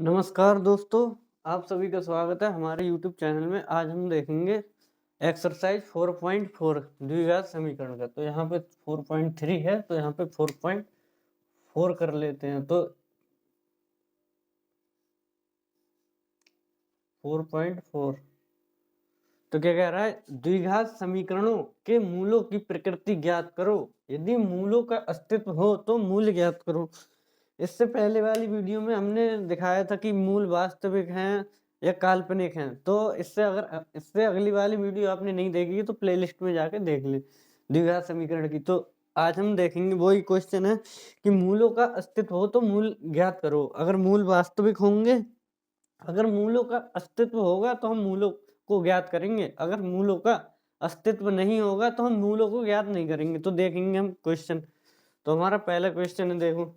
नमस्कार दोस्तों, आप सभी का स्वागत है हमारे YouTube चैनल में। आज हम देखेंगे एक्सरसाइज 4.4 द्विघात समीकरण का। तो यहाँ पे 4.3 है, तो यहाँ पे 4.4 कर लेते हैं। तो 4.4 तो क्या कह रहा है, द्विघात समीकरणों के मूलों की प्रकृति ज्ञात करो। यदि मूलों का अस्तित्व हो तो मूल ज्ञात करो। इससे पहले वाली वीडियो में हमने दिखाया था कि मूल वास्तविक हैं या काल्पनिक हैं। तो इससे अगली वाली वीडियो आपने नहीं देखी तो प्लेलिस्ट में जाके देख ले द्विघात समीकरण की। तो आज हम देखेंगे वही क्वेश्चन है कि मूलों का अस्तित्व हो तो मूल ज्ञात करो। अगर मूल वास्तविक होंगे, अगर मूलों का अस्तित्व होगा तो हम मूलों को ज्ञात करेंगे। अगर मूलों का अस्तित्व नहीं होगा तो हम मूलों को ज्ञात नहीं करेंगे। तो देखेंगे हम क्वेश्चन। तो हमारा पहला क्वेश्चन है, देखो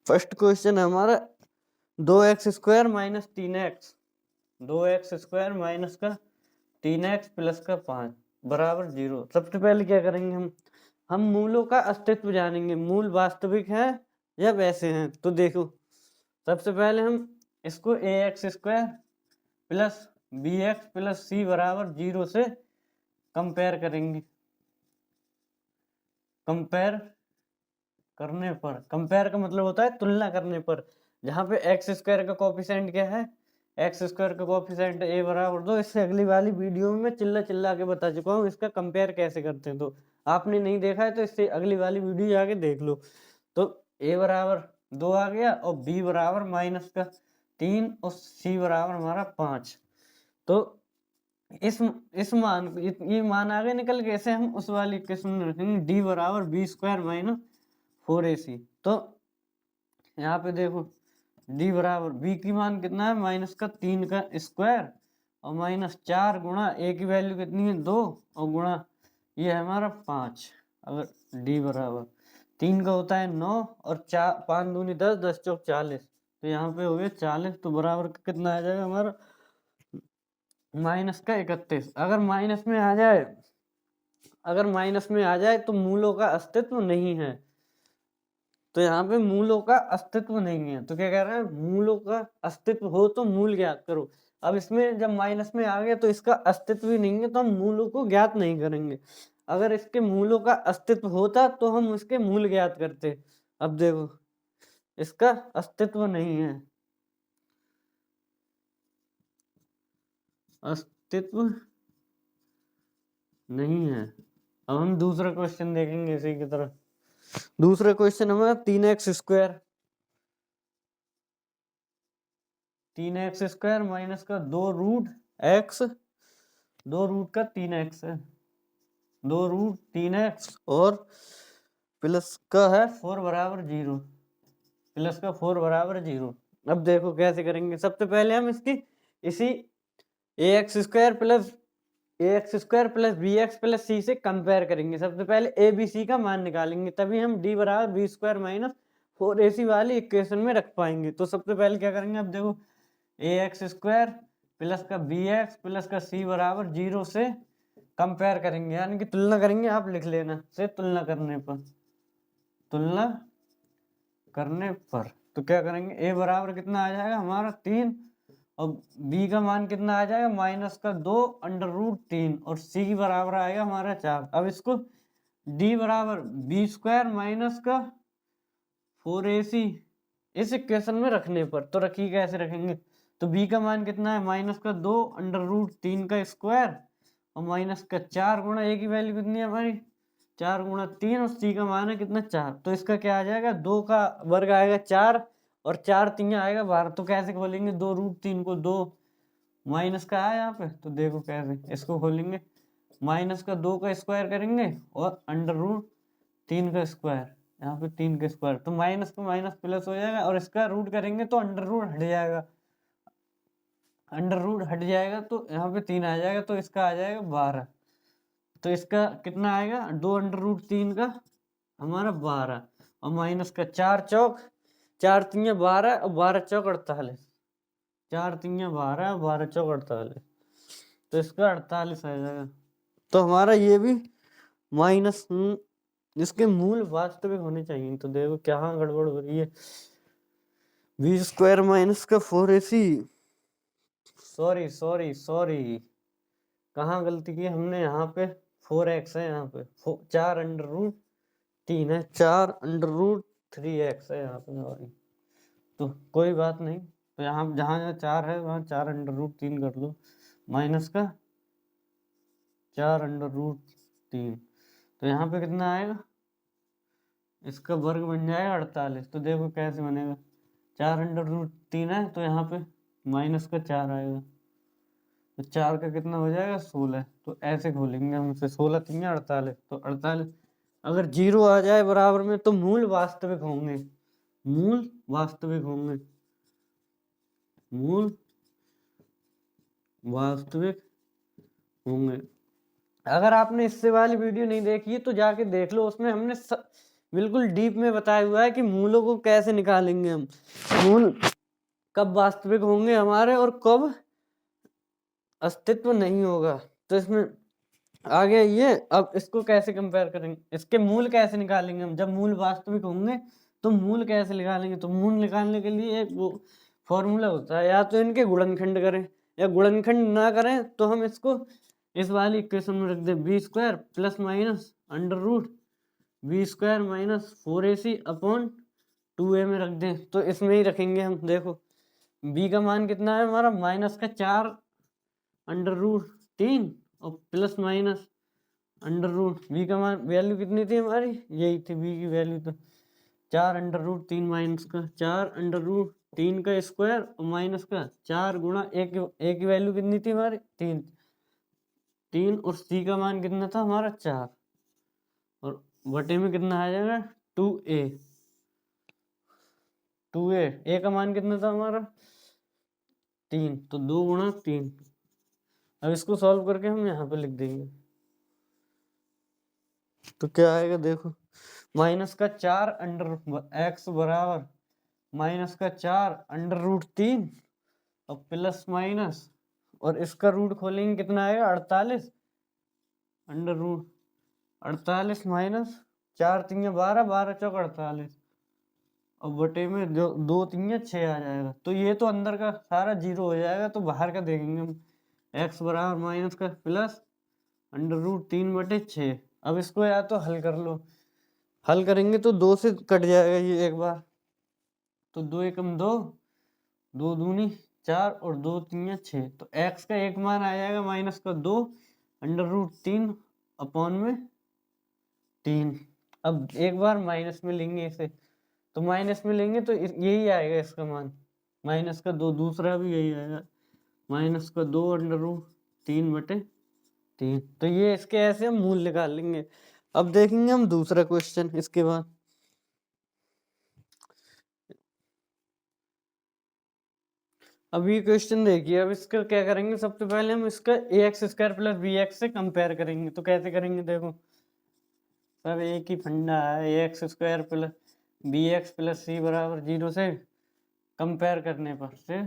फर्स्ट क्वेश्चन है हमारा 2x² minus 3x, 2x² minus का 3x प्लस का 5 बराबर 0। सबसे पहले क्या करेंगे, हम मूलों का अस्तित्व जानेंगे, मूल वास्तविक है या वैसे हैं। तो देखो सबसे पहले हम इसको ax² plus bx plus c बराबर 0 से कंपेयर करेंगे। कंपेयर करने पर, कंपेयर का मतलब होता है तुलना करने पर। जहाँ पे x² का कोफिशिएंट क्या है, x² का कोफिशिएंट a बराबर 2। इससे अगली वाली वीडियो में मैं चिल्ला के बता चुका हूँ इसका कंपेयर कैसे करते हैं। तो आपने नहीं देखा है तो इससे अगली वाली वीडियो जाके देख लो। तो a बराबर 2 आ गया और b बराबर माइनस का 3 और c बराबर हमारा 5। तो इस मान ये मान आगे निकल के ऐसे हम उस वाली इक्वेशन में रखेंगे d बराबर b² माइनस 4ac। तो यहाँ पे देखो d बराबर b की मान कितना है, माइनस का 3 का स्क्वायर और माइनस 4 गुणा a की वैल्यू कितनी है 2 और गुणा ये है हमारा 5। अगर d बराबर 3 का होता है 9 और 4 5 दूनी 10, 10 चौक 40। तो यहाँ पे हो गया 40। तो बराबर कितना आ जाएगा हमारा माइनस का 31। अगर माइनस में आ जाए, अगर माइनस में आ जाए तो मूलों का अस्तित्व नहीं है। तो यहाँ पे मूलों का अस्तित्व नहीं है। तो क्या कह रहा है, मूलों का अस्तित्व हो तो मूल ज्ञात करो। अब इसमें जब माइनस में आ गया तो इसका अस्तित्व ही नहीं है, तो हम मूलों को ज्ञात नहीं करेंगे। अगर इसके मूलों का अस्तित्व होता तो हम उसके मूल ज्ञात करते। अब देखो इसका अस्तित्व नहीं है, अस्तित्व नहीं है। अब हम दूसरा क्वेश्चन देखेंगे इसी की तरह। दूसरा क्वेश्चन हमारा 3x² 3x² माइनस का 2 रूट x, 2 रूट का 3x है, 2 रूट 3x और प्लस का है 4 बराबर 0, प्लस का 4 बराबर 0। अब देखो कैसे करेंगे। सबसे पहले हम इसकी इसी ax² plus bx plus c से कंपेयर करेंगे। सबसे पहले a b c का मान निकालेंगे, तभी हम d बराबर b² माइनस 4ac वाली इक्वेशन में रख पाएंगे। तो सबसे पहले क्या करेंगे, अब देखो ax² प्लस का bx प्लस का c बराबर 0 से कंपेयर करेंगे, यानी कि तुलना करेंगे। आप लिख लेना से तुलना करने पर, तुलना करने पर तो क्या करेंगे, a बराबर कितना आ जाएगा हमारा 3 और b का मान कितना आ जाएगा माइनस का 2 अंडर रूट 3 और c की बराबर आएगा हमारा 4। अब इसको d बराबर b² माइनस का 4ac इस इक्वेशन में रखने पर, तो रखिए कैसे रखेंगे। तो b का मान कितना है माइनस का 2 अंडर रूट 3 का स्क्वायर और माइनस का 4 गुणा a की वैल्यू कितनी है हमारी 4 गुणा 3 और c का मान है कितना 4। तो इसका क्या आ जाएगा, 2 का वर्ग आएगा 4 और 4 3 आएगा 12। तो कैसे खोलेंगे, 2 रूट 3 को 2 माइनस का है यहाँ पे। तो देखो कैसे इसको खोलेंगे, माइनस का 2 का स्क्वायर करेंगे और अंडर रूट 3 का स्क्वायर, यहाँ पे 3 का स्क्वायर। तो माइनस का माइनस प्लस हो जाएगा और इसका रूट करेंगे तो अंडर रूट हट जाएगा, अंडर रूट हट जाएगा तो यहाँ पे 3 आ जाएगा। तो इसका आ जाएगा 12। तो इसका कितना आएगा, 2 अंडर रूट 3 का हमारा 12 और माइनस का 4 चौक 4 3 12 और 12 चौक 48, 4 3 12 और 12 चौक 48। तो इसका 48 आ जाएगा। तो हमारा ये भी माइनस, इसके मूल वास्तविक होने चाहिए। तो देखो क्या गड़बड़ हो रही है, बी स्क्वायर माइनस का 4ac, सॉरी सॉरी सॉरी, कहाँ गलती की हमने, यहाँ पे 4x है, यहाँ पे 4√3 है, 4√3x है यहाँ पे सॉरी। तो कोई बात नहीं, तो यहाँ जहाँ जहाँ 4 है वहाँ 4√3 कर लो, माइनस का 4√3, तो यहाँ पे कितना आएगा, इसका वर्ग बन जाएगा 48। तो देखो कैसे बनेगा, 4√3 है तो यहाँ पे माइनस का 4 आएगा, तो 4 का कितना हो जाएगा 16। तो ऐसे खोलेंगे हम इसे, 16 3 48, तो 48 अगर 0 आ जाए बराबर में तो मूल वास्तविक होंगे, मूल वास्तविक होंगे, मूल वास्तविक होंगे। अगर आपने इससे वाली वीडियो नहीं देखी है तो जाके देख लो, उसमें हमने बिल्कुल डीप में बताया हुआ है कि मूलों को कैसे निकालेंगे हम, मूल कब वास्तविक होंगे हमारे और कब अस्तित्व नहीं होगा। तो इसमें आगे ये, अब इसको कैसे कंपेयर करेंगे, इसके मूल कैसे निकालेंगे हम, जब मूल वास्तविक होंगे तो मूल कैसे निकालेंगे। तो मूल निकालने के लिए एक वो फॉर्मूला होता है, या तो इनके गुणनखंड करें, या गुणनखंड ना करें तो हम इसको इस वाली इक्वेशन में रख दें, B square plus minus √b² minus 4ac upon 2a में रख दें। तो इसमें ही रखेंगे हम, देखो b का मान कितना है हमारा, माइनस का 4√3 और प्लस माइनस √b का मान वैल्यू कितनी थी हमारी, यही थी b की वैल्यू, तो 4√3 माइनस का 4√3 का स्क्वायर और माइनस का 4 गुणा a की वैल्यू कितनी थी हमारी 3 और c का मान कितना था हमारा 4, और बटे में कितना आ जाएगा 2a, a का मान कितना था हमारा 3, तो 2 गुणा 3। अब इसको सॉल्व करके हम यहाँ पे लिख देंगे, तो क्या आएगा देखो, माइनस का 4 x बराबर माइनस का 4√3 और प्लस माइनस, और इसका रूट खोलेंगे कितना आएगा 48, √48 माइनस 4 3 12, 12 चौक 48, और बटे में जो 2 3 6 आ जाएगा। तो ये तो अंदर का सारा 0 हो जाएगा, तो बाहर का देखेंगे हम, x बराबर माइनस का प्लस √3/6। अब इसको या तो हल कर लो, हल करेंगे तो 2 से कट जाएगा ये एक बार, तो 2 एकम 2, 2 दूनी 4 और 2 3 6, तो x का एक मान आ जाएगा माइनस का 2 √3 अपॉन में 3। अब एक बार माइनस में लेंगे इसे, तो माइनस में लेंगे तो यही आएगा इसका मान, माइनस का 2, दूसरा भी यही आएगा, माइनस का 2 √3/3। तो ये इसके ऐसे हम मूल निकाल लेंगे। अब देखेंगे हम दूसरा क्वेश्चन इसके बाद। अब ये क्वेश्चन देखिए, अब इसका क्या करेंगे, सबसे पहले हम इसका ax² प्लस bx से कंपेयर करेंगे। तो कैसे करेंगे देखो, सब एक ही फंडा है, ax² plus bx plus c बराबर 0 से कंपेयर करने पर, से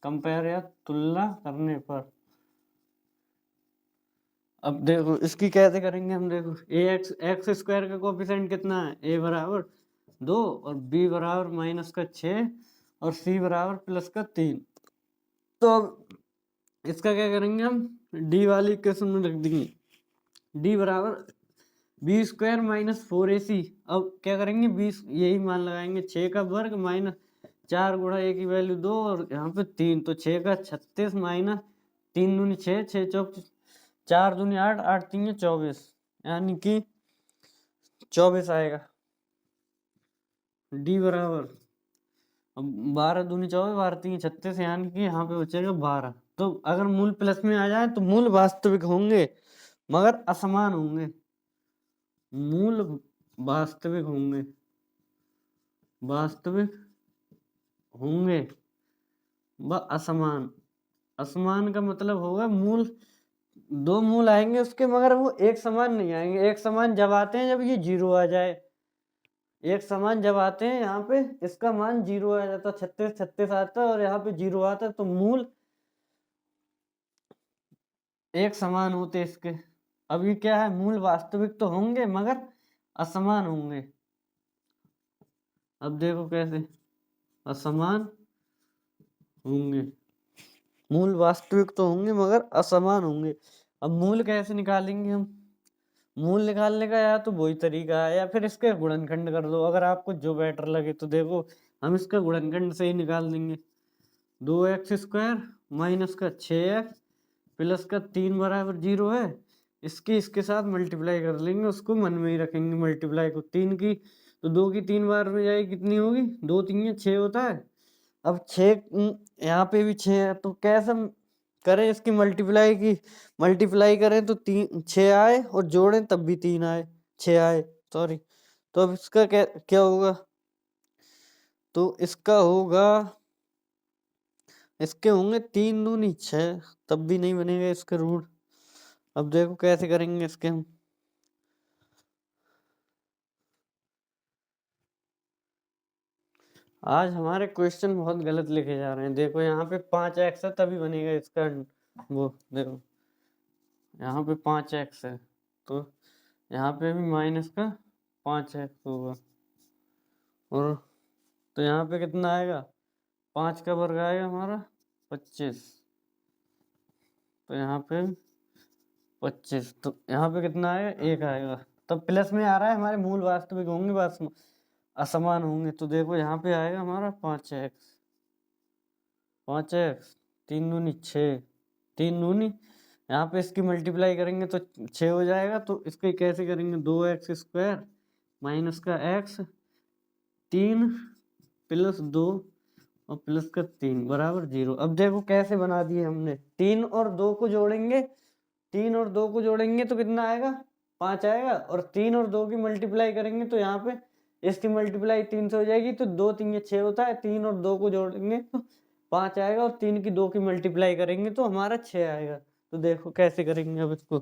कंपेयर या तुलना करने पर। अब देखो इसकी कैसे करेंगे हम, देखो x² का कोफिशिएंट कितना है, a बराबर 2 और b बराबर माइनस का 6 और c बराबर प्लस का 3। तो अब इसका क्या करेंगे हम, d वाली इक्वेशन में रख देंगे, d बराबर b² माइनस 4ac। अब क्या करेंगे, 20 यही मान लगाएंगे, 6 का वर्ग माइनस 4 गुणा a की वैल्यू 2 और यहाँ पे 3, तो 6 का 36 माइनस 3 दूनी 6, 6 चौक 4 दूनी 8, 8 3 24, यानी कि 24 आएगा। d बराबर, अब 12 दूनी 24, 12 3 36, यानी कि यहाँ पे बचेगा 12। तो अगर मूल प्लस में आ जाए तो मूल वास्तविक होंगे मगर असमान होंगे, मूल वास्तविक होंगे, वास्तविक होंगे व असमान। असमान का मतलब होगा मूल, दो मूल आएंगे उसके मगर वो एक समान नहीं आएंगे। एक समान जब आते हैं जब ये 0 आ जाए, एक समान जब आते हैं यहाँ पे इसका मान 0 आ जाता, 36 36 आता है और यहाँ पे 0 आता है, तो मूल एक समान होते इसके। अब ये क्या है, मूल वास्तविक तो होंगे मगर असमान होंगे। अब देखो कैसे, असमान होंगे। मूल वास्तविक तो होंगे मगर असमान होंगे। अब मूल कैसे निकालेंगे हम? मूल निकालने का या तो वही तरीका है या फिर इसके गुणनखंड कर दो, अगर आपको जो बेटर लगे। तो देखो हम इसका गुणनखंड से ही निकाल देंगे। 2x² माइनस का 6x प्लस का 3 बराबर 0 है। इसके साथ मल्टीप्लाई कर लेंगे, उसको मन में ही रखेंगे मल्टीप्लाई को। 3 की तो 2 की 3 बार में जाएगी, कितनी होगी? 2 3 6 होता है। अब 6 यहाँ पे भी 6 है, तो कैसे हम करें इसकी मल्टीप्लाई की? मल्टीप्लाई करें तो 6 आए और जोड़ें तब भी 3 आए, 6 आए सॉरी। तो अब इसका क्या क्या होगा? तो इसका होगा, इसके होंगे 3 दूनी 6, तब भी नहीं बनेगा इसका रूट। अब देखो कैसे करेंगे इसके हम। आज हमारे क्वेश्चन बहुत गलत लिखे जा रहे हैं। देखो यहाँ पे 5x है तभी बनेगा इसका वो। देखो यहाँ पे 5x है तो यहाँ पे भी माइनस का 5x होगा। और तो यहाँ पे कितना आएगा? 5 का वर्ग आएगा हमारा 25। तो यहाँ पे 25, तो यहाँ पे कितना आएगा? 1 आएगा। तब प्लस में आ रहा है, हमारे मूल वास्तविक होंगे, बस असमान होंगे। तो देखो यहाँ पे आएगा हमारा 5x, 3 दूनी 6, 3 दूनी, यहाँ पे इसकी मल्टीप्लाई करेंगे तो 6 हो जाएगा। तो इसको कैसे करेंगे? 2x² माइनस का x 3 प्लस 2 और प्लस का 3 बराबर 0। अब देखो कैसे बना दिए हमने। 3 और 2 को जोड़ेंगे, 3 और 2 को जोड़ेंगे तो कितना आएगा? 5 आएगा। और 3 और 2 की मल्टीप्लाई करेंगे तो यहाँ पे इसकी मल्टीप्लाई 3 से हो जाएगी। तो 2 3 6 होता है, 3 और 2 को जोड़ेंगे तो 5 आएगा। और 3 की 2 की मल्टीप्लाई करेंगे तो हमारा 6 आएगा। तो देखो कैसे करेंगे अब इसको।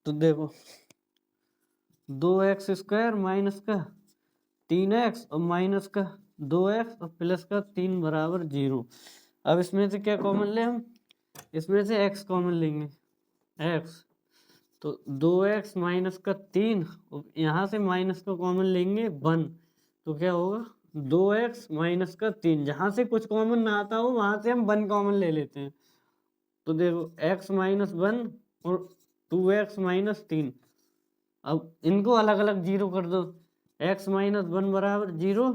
तो देखो 2x² माइनस का 3x और माइनस का 2x और प्लस का 3 बराबर 0। अब इसमें से क्या कॉमन ले हम? इसमें से x कॉमन लेंगे, x। तो 2x माइनस का 3, यहाँ से माइनस का कॉमन लेंगे 1। तो क्या होगा? 2x माइनस का 3। जहाँ से कुछ कॉमन ना आता हो वहाँ से हम 1 कॉमन ले लेते हैं। तो देखो x माइनस 1 और 2x माइनस 3। अब इनको अलग अलग 0 कर दो। x माइनस 1 बराबर 0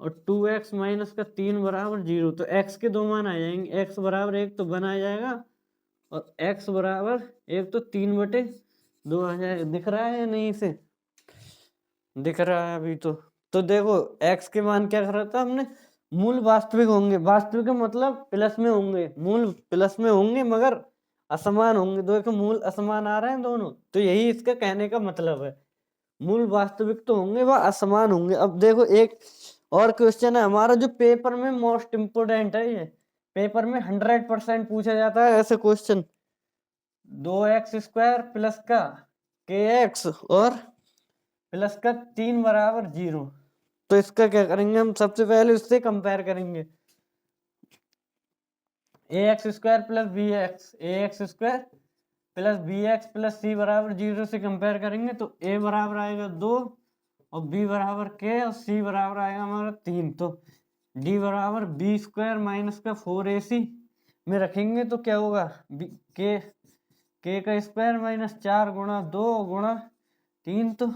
और 2x माइनस का 3 बराबर 0। तो x के दो मान आ जाएंगे। x बराबर 1 तो 1 आ जाएगा और x बराबर 1 तो 3/2 आ जाएगा। दिख रहा है या नहीं? इसे दिख रहा है अभी तो देखो x के मान क्या कर रहा था हमने? मूल वास्तविक होंगे। वास्तविक का मतलब प्लस में होंगे, मूल प्लस में होंगे मगर असमान होंगे। दो के मूल असमान आ रहे हैं दोनों, तो यही इसका कहने का मतलब है। मूल वास्तविक तो होंगे वह असमान होंगे। अब देखो एक और क्वेश्चन है हमारा जो पेपर में मोस्ट इम्पोर्टेंट है। ये पेपर में 100% पूछा जाता है ऐसे क्वेश्चन। 2x² प्लस का kx और प्लस का 3 बराबर 0। तो इसका क्या करेंगे हम? सबसे पहले उससे कंपेयर करेंगे। ax² plus ax² plus bx plus c बराबर 0 से कंपेयर करेंगे। तो a बराबर आएगा 2 और b बराबर k और c बराबर आएगा हमारा 3। तो d बराबर b² माइनस का 4ac में रखेंगे तो क्या होगा? k का स्क्वायर माइनस 4 गुणा 2 गुणा 3। तो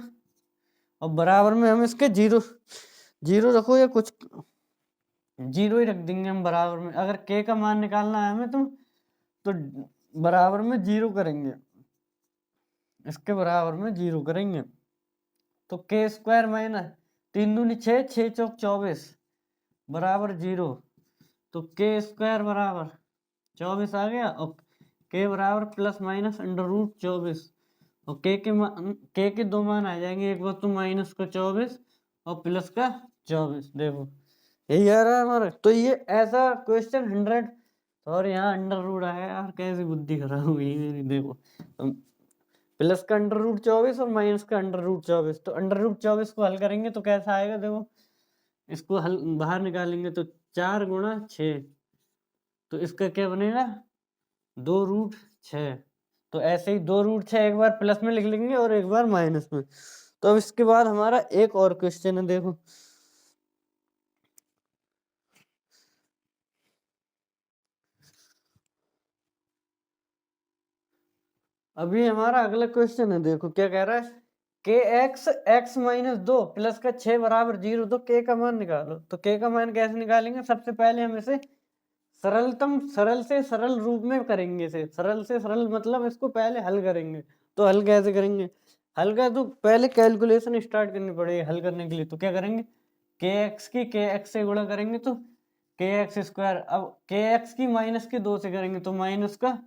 और बराबर में हम इसके 0 रखो या कुछ 0 ही रख देंगे हम बराबर में। अगर k का मान निकालना है हमें तो बराबर में 0 करेंगे, इसके बराबर में 0 करेंगे। तो k² माइनस 3 दूनी 6, 6 चौक 24 बराबर 0। तो k² बराबर 24 आ गया और k बराबर प्लस माइनस √24। और k के दो मान आ जाएंगे, एक बार तो माइनस का 24 और प्लस का 24। देखो यही आ रहा है हमारा। तो ये ऐसा क्वेश्चन 100 और यहाँ अंडर आया यार, कैसी बुद्धि खराब हुई मेरी। देखो प्लस का √24 और माइनस का √24। तो √24 को हल करेंगे तो कैसा आएगा? देखो इसको हल बाहर निकालेंगे तो 4 गुणा 6। तो इसका क्या बनेगा? 2√6। तो ऐसे ही 2√6 एक बार प्लस में लिख लेंगे और एक बार माइनस में। तो अब इसके बाद हमारा एक और क्वेश्चन है। देखो अभी हमारा अगला क्वेश्चन है, देखो क्या कह रहा है, के एक्स एक्स माइनस 2 प्लस का 6 बराबर 0, तो के का मान निकालो। तो के का मान कैसे निकालेंगे, सबसे पहले हम इसे सरल से सरल रूप में करेंगे। इसे सरल से सरल मतलब इसको पहले हल करेंगे। तो हल कैसे करेंगे, हल का तो पहले कैलकुलेशन स्टार्ट करनी पड़ेगी हल करने के लिए। तो क्या करेंगे, के एक्स की के एक्स से गुणा करेंगे तो के एक्स स्क्वायर। अब के एक्स की माइनस के 2 से करेंगे तो माइनस का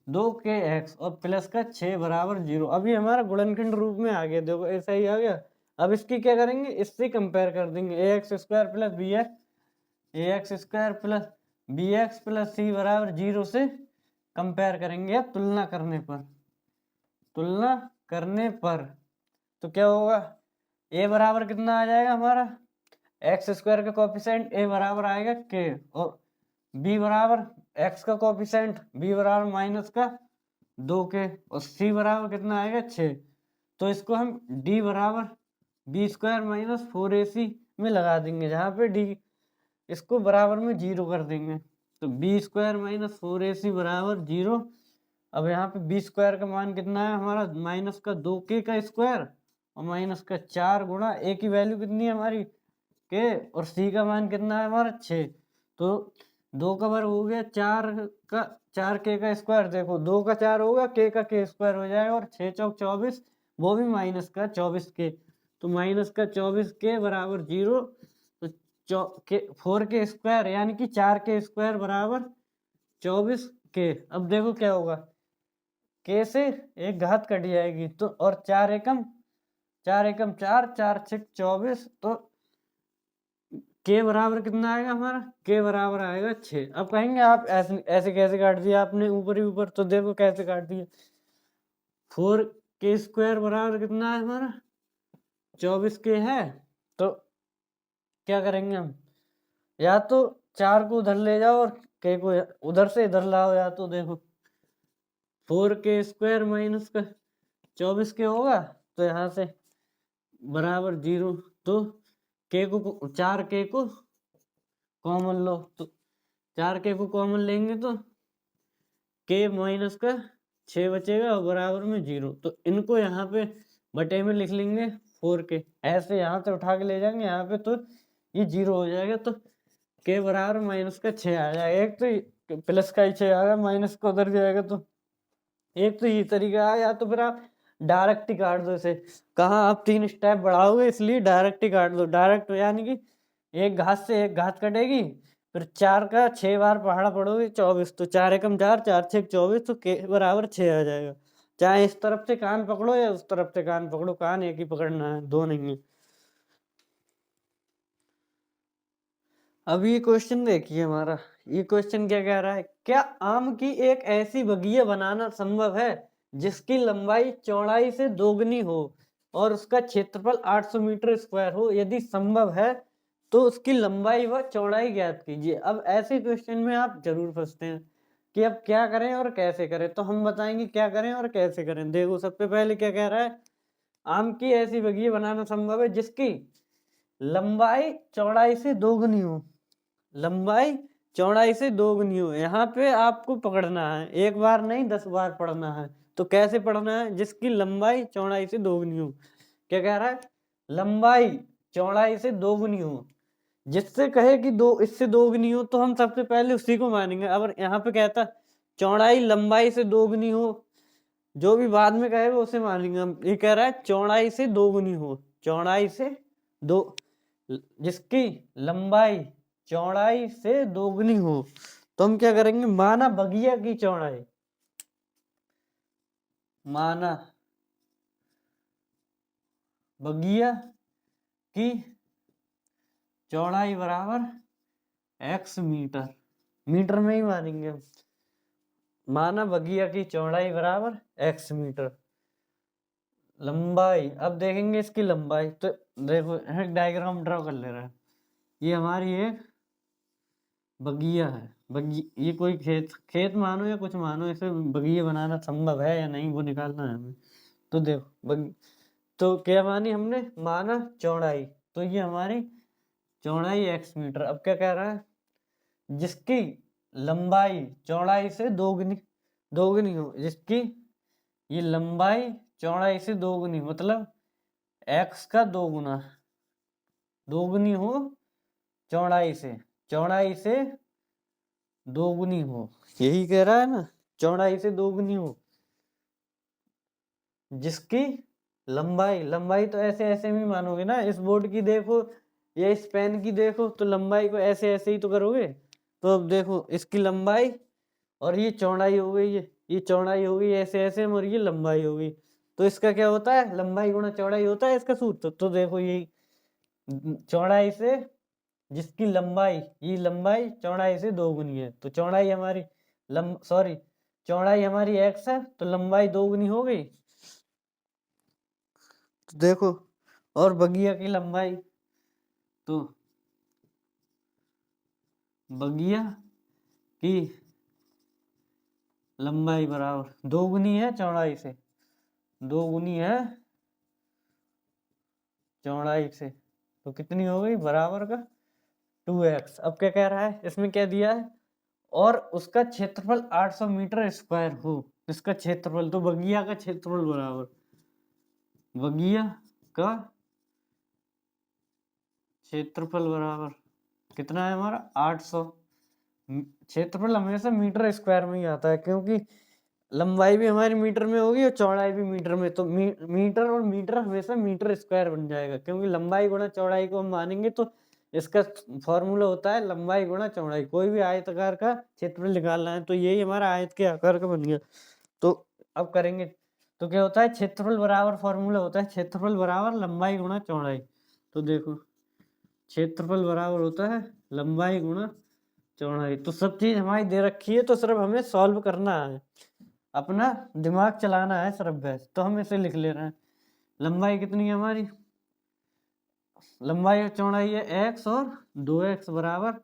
2 के एक्स और प्लस का 6 बराबर 0। अभी हमारा गुणनखंड रूप में आ गया, देखो ऐसा ही आ गया। अब इसकी क्या करेंगे, इससे कंपेयर कर देंगे, a x square plus B x, a x square plus B x plus c बराबर 0 से कंपेयर करेंगे। अब तुलना करने पर तो क्या होगा, ए बराबर कितना आ जाएगा हमारा, एक्स स्क्वायर का कोफिशिएंट ए बराबर आएगा के, और बी बराबर एक्स का कोफिशिएंट बी बराबर माइनस का 2 के, और सी बराबर कितना आएगा 6। तो इसको हम डी बराबर बी स्क्वायर माइनस 4ac में लगा देंगे, जहाँ पे डी इसको बराबर में 0 कर देंगे। तो बी स्क्वायर माइनस 4ac बराबर 0। अब यहाँ पे बी स्क्वायर का मान कितना है हमारा, माइनस का 2k का स्क्वायर और माइनस का 4 गुणा ए की वैल्यू कितनी है हमारी के, और सी का मान कितना है हमारा 6। तो 2 का वर्ग हो गया 4 के का स्क्वायर, देखो 2 का 4 होगा, के का के स्क्वायर हो जाएगा, और 6 चौक 24, वो भी माइनस का 24 के। तो माइनस का 24 के बराबर 0। तो 4 के स्क्वायर यानी कि 4 के स्क्वायर बराबर 24 के। अब देखो क्या होगा, के से एक घात कट जाएगी तो, और 4 एकम 4, 4 6 24। तो के बराबर कितना आएगा हमारा, के बराबर आएगा 6। अब कहेंगे आप ऐसे ऐसे कैसे काट दिया आपने ऊपर ही ऊपर, तो देखो कैसे काट दिया। 4 के स्क्वायर बराबर कितना है हमारा 24 के है। तो क्या करेंगे हम, या तो 4 को उधर ले जाओ और के को उधर से इधर लाओ, या तो देखो 4 के स्क्वायर माइनस का 24 के होगा, तो यहाँ से बराबर 0। तो के को 4 के को कॉमन लो, तो 4 के को कॉमन लेंगे तो के माइनस का 6 बचेगा और बराबर में 0। तो इनको यहाँ पे बटे में लिख लेंगे 4 के, ऐसे यहाँ से उठा के ले जाएंगे यहाँ पे, तो ये 0 हो जाएगा। तो के बराबर माइनस का 6 आ जाएगा। एक तो प्लस का ही 6 आएगा, माइनस का उधर जाएगा। तो एक तो ये तरीका है, या तो फिर आप डायरेक्ट ही काट दो इसे। कहाँ आप 3 स्टेप बढ़ाओगे, इसलिए डायरेक्ट ही काट दो। डायरेक्ट यानी कि एक घात से एक घात कटेगी, फिर 4 का 6 बार पहाड़ा पड़ोगे 24। तो 4 एकम 4, 4 6 24, तो के बराबर 6 आ जाएगा। चाहे इस तरफ से कान पकड़ो या उस तरफ से कान पकड़ो, कान एक ही पकड़ना है, दो नहीं है। अब ये क्वेश्चन देखिए हमारा, ये क्वेश्चन क्या कह रहा है, क्या आम की एक ऐसी बगिया बनाना संभव है जिसकी लंबाई चौड़ाई से दोगुनी हो और उसका क्षेत्रफल 800 मीटर स्क्वायर हो। यदि संभव है तो उसकी लंबाई व चौड़ाई ज्ञात कीजिए। अब ऐसे क्वेश्चन में आप जरूर फंसते हैं कि अब क्या करें और कैसे करें। तो हम बताएंगे क्या करें और कैसे करें। देखो सबसे पहले क्या कह रहा है, आम की ऐसी बगिया बनाना संभव है जिसकी लंबाई चौड़ाई से दोगुनी हो, लंबाई चौड़ाई से दोगुनी हो। यहाँ पे आपको पकड़ना है, एक बार नहीं 10 बार पढ़ना है। तो कैसे पढ़ना है, जिसकी लंबाई चौड़ाई से दोगुनी हो। क्या कह रहा है, लंबाई चौड़ाई से दोगुनी हो। जिससे कहे कि दो इससे दोगुनी हो तो हम सबसे पहले उसी को मानेंगे। अब यहाँ पे कहता चौड़ाई लंबाई से दोगुनी हो, जो भी बाद में कहेगा उसे मानेंगे हम। ये कह रहा है चौड़ाई से दोगुनी हो, चौड़ाई से दो, जिसकी लंबाई चौड़ाई से दोगुनी हो। तो हम क्या करेंगे, माना बगिया की चौड़ाई, माना बगिया की चौड़ाई बराबर x मीटर, मीटर में ही मानेंगे। माना बगिया की चौड़ाई बराबर x मीटर, लंबाई अब देखेंगे इसकी लंबाई। तो देखो एक डायग्राम ड्रॉ कर ले रहा है, ये हमारी एक बगिया है। ये कोई खेत मानो या कुछ मानो, इसे बगिया बनाना संभव है या नहीं वो निकालना है हमें। तो देखो तो क्या मानी हमने, माना चौड़ाई, तो ये हमारी चौड़ाई x मीटर। अब क्या कह रहा है, जिसकी लंबाई चौड़ाई से दोगुनी हो, जिसकी ये लंबाई चौड़ाई से दोगुनी, मतलब x का दोगुना, दोगुनी हो चौड़ाई से दोगुनी हो, यही कह रहा है ना, चौड़ाई से दोगुनी हो, जिसकी लंबाई तो ऐसे ऐसे भी मानोगे ना, इस बोर्ड की देखो या इस पेन की देखो, तो लंबाई को ऐसे ऐसे ही तो करोगे। तो अब देखो इसकी लंबाई और ये चौड़ाई हो गई, ये चौड़ाई हो गई ऐसे ऐसे, और ये लंबाई हो गई। तो इसका क्या होता है, लंबाई गुणा चौड़ाई होता है इसका सूत्र। तो देखो ये चौड़ाई से, जिसकी लंबाई, ये लंबाई चौड़ाई से दोगुनी है, तो चौड़ाई हमारी चौड़ाई हमारी x है, तो लंबाई दोगुनी हो गई। तो देखो, और बगिया की लंबाई, तो बगिया की लंबाई बराबर दोगुनी है चौड़ाई से, दोगुनी है चौड़ाई से, तो कितनी हो गई, बराबर का 2x। अब क्या कह रहा है, इसमें क्या दिया है, और उसका क्षेत्रफल 800 मीटर स्क्वायर हो, इसका क्षेत्रफल, तो बगिया का क्षेत्रफल बराबर, बगिया का क्षेत्रफल बराबर कितना है हमारा 800। क्षेत्रफल हमेशा मीटर स्क्वायर में ही आता है, क्योंकि लंबाई भी हमारी मीटर में होगी और चौड़ाई भी मीटर में, तो मीटर और मीटर हमेशा मीटर स्क्वायर बन जाएगा, क्योंकि लंबाई गुणा चौड़ाई को हम मानेंगे। तो इसका फॉर्मूला होता है लंबाई गुणा चौड़ाई। कोई भी आयताकार का क्षेत्रफल निकालना है, तो यही हमारा आयत के आकार का बन गया। तो अब करेंगे, तो क्या होता है, क्षेत्रफल बराबर, फॉर्मूला होता है क्षेत्रफल बराबर लंबाई गुणा चौड़ाई। तो देखो क्षेत्रफल बराबर होता है लंबाई गुणा चौड़ाई। तो सब चीज हमारी दे रखी है, तो सिर्फ हमें सॉल्व करना है, अपना दिमाग चलाना है सिर्फ बस। तो हम इसे लिख ले रहे हैं, लंबाई कितनी है हमारी, लंबाई और चौड़ाई है x, और 2x बराबर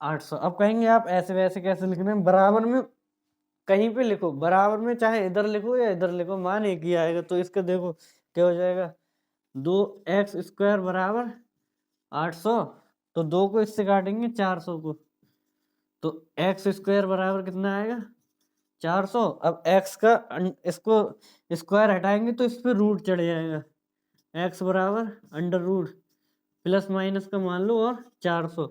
800। अब कहेंगे आप ऐसे वैसे कैसे लिखने हैं, बराबर में कहीं पे लिखो, बराबर में चाहे इधर लिखो या इधर लिखो, मान एक ही आएगा। तो इसका देखो क्या हो जाएगा, 2x स्क्वायर बराबर 800, तो 2 को इससे काटेंगे 400 को, तो x स्क्वायर बराबर कितना आएगा 400। अब x का इसको स्क्वायर हटाएंगे तो इस पे रूट चढ़ जाएगा, x बराबर अंडर रूट प्लस माइनस का मान लो और 400।